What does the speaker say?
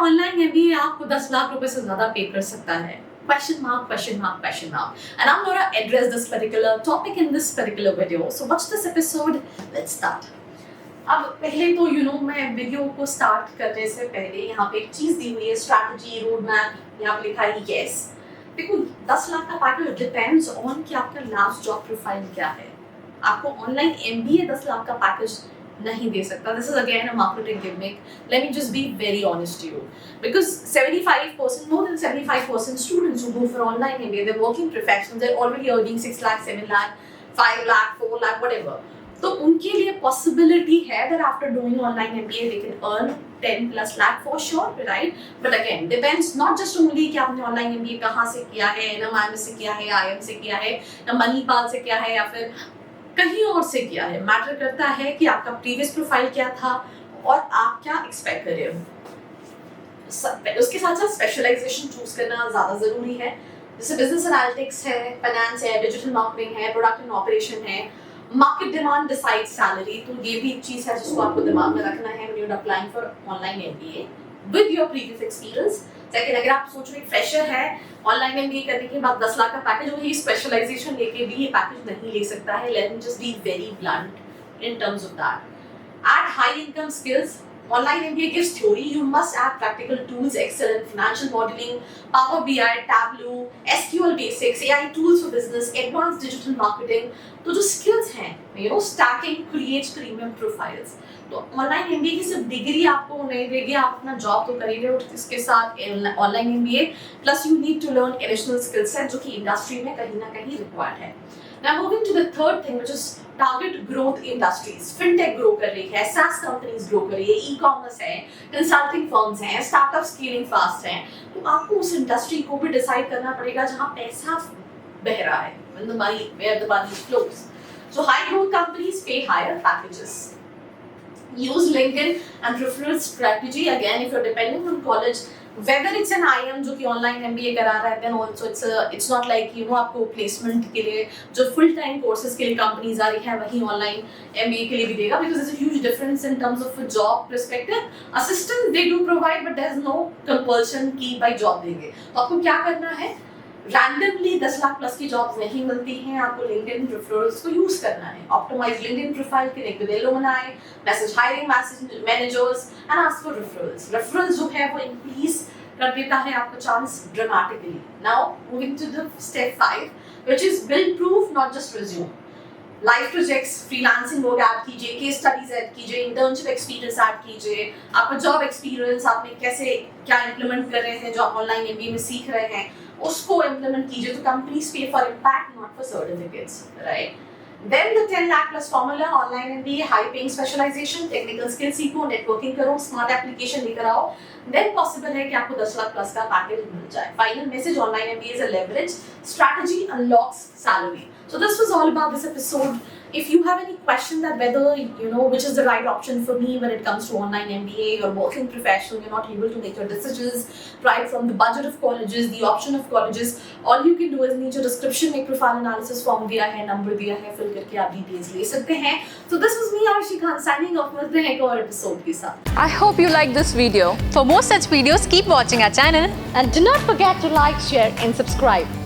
Online MBA आपको 10 लाख रुपए से ज्यादा पे कर सकता है? Question mark, question mark, question mark. And I'm going to address this particular topic in this particular video. So watch this episode. Let's start. अब पहले तो मैं वीडियो को स्टार्ट करने से पहले यहाँ पे एक चीज दी हुई है, स्ट्रैटेजी, रोड मैप, यहाँ पे लिखा है यस। देखो 10 लाख का पैकेज डिपेंड्स ऑन कि आपका लास्ट जॉब प्रोफाइल क्या है। आपको ऑनलाइन एमबीए 10 लाख का पैकेज नहीं दे सकता। This is again a marketing gimmick. Let me just be very honest to you, because 75%, more than 75% students who go for online MBA, they're working professionals, they're already earning 6 lakh, 7 lakh, 5 lakh, 4 lakh, whatever. तो उनके लिए possibility है that after doing online MBA they can earn 10 plus lakh for sure, right? But again, depends not just only कि आपने online MBA कहाँ से किया है, NMIMS से किया है, IIM से किया है, या मणिपाल से किया है, या फिर कहीं और से किया है। मैटर करता है कि आपका प्रीवियस प्रोफाइल क्या था और आप क्या एक्सपेक्ट कर रहे हो। उसके साथ साथ स्पेशलाइजेशन चूज करना ज्यादा जरूरी है, जैसे बिजनेस एनालिटिक्स है, फाइनेंस है, डिजिटल मार्केटिंग है, प्रोडक्ट एंड ऑपरेशन है। मार्केट डिमांड डिसाइड सैलरी, तो ये भी एक चीज है जिसको आपको दिमाग में रखना है when you are applying for online MBA with your previous experience. Second, अगर आप सोच रहे फ्रेशर है, ऑनलाइन एमबीए करने के बाद 10 लाख का पैकेज, वही स्पेशलाइजेशन लेके भी ये पैकेज नहीं ले सकता है। Let me just be very blunt in terms of that. Add high income skills. Online MBA gives theory. You must add practical tools, Excel and financial modeling, Power BI, Tableau, SQL basics, AI tools for business, advanced digital marketing. तो जो skills हैं, stacking creates premium profiles. तो online MBA की सिर्फ degree आपको नहीं देगी, आप अपना जॉब तो कर ही रहे हो, इसके साथ online MBA plus you need to learn additional skill set जो कि इंडस्ट्री में कहीं ना कहीं रिक्वायर्ड है। Now moving to the third thing, which is target growth industries. Fintech grow कर रही है, SaaS companies grow कर रही है, e-commerce है, consulting firms हैं, startup scaling fast हैं। तो आपको उस इंडस्ट्री को भी डिसाइड करना पड़ेगा जहाँ पैसा बह रहा है, where the money flows. So high growth companies pay higher packages. Use LinkedIn and referral strategy. Again, if you're depending on college, whether it's an IIM जो कि ऑनलाइन MBA करा रहा है, then also it's not like आपको placement के लिए जो full time courses के लिए कंपनीज आ रही है वही ऑनलाइन MBA के लिए भी देगा, because there's a huge difference in terms of a job perspective. Assistance they do provide, but there's no compulsion कि भाई जॉब देंगे। तो आपको क्या करना है, रैंडमली 10 लाख प्लस की जॉब्स नहीं मिलती हैं, आपको लिंक्डइन रेफरल्स को यूज करना है। Optimise LinkedIn profile, connect with alumni, message hiring managers and ask for referrals. Referrals जो है वो इंक्रीज कर देता है आपका chance dramatically. Now moving to the step 5, which is build proof, not just resume. Live projects, freelancing work add कीजिए, case studies add कीजिए, internship experience add कीजिए, आपका जॉब एक्सपीरियंस, आपने कैसे क्या इंप्लीमेंट कर रहे हैं जो आप ऑनलाइन एमबीए में सीख रहे हैं उसको इम्प्लीमेंट कीजिए। तो companies pay for impact, not for certificates, right? Then the 10 lakh plus formula, online MBA, high paying specialisation, technical skill सीखो, नेटवर्किंग करो, स्मार्ट एप्लीकेशन लेकर आओ, देन पॉसिबल है कि आपको 10 लाख प्लस का पैकेज मिल जाए। Final message, online MBA is a leverage strategy unlocks salary. So this was all about this episode. If you have any question that whether which is the right option for me when it comes to online MBA, you're working professional, you're not able to make your decisions right from the budget of colleges, the option of colleges, all you can do is नीचे description में profile analysis form दिया है, number दिया है, fill करके आप details ले सकते हैं। So this was me Arshi Khan signing off, मिलते हैं एक और episode के साथ। I hope you liked this video. For more such videos, keep watching our channel and do not forget to like, share and subscribe.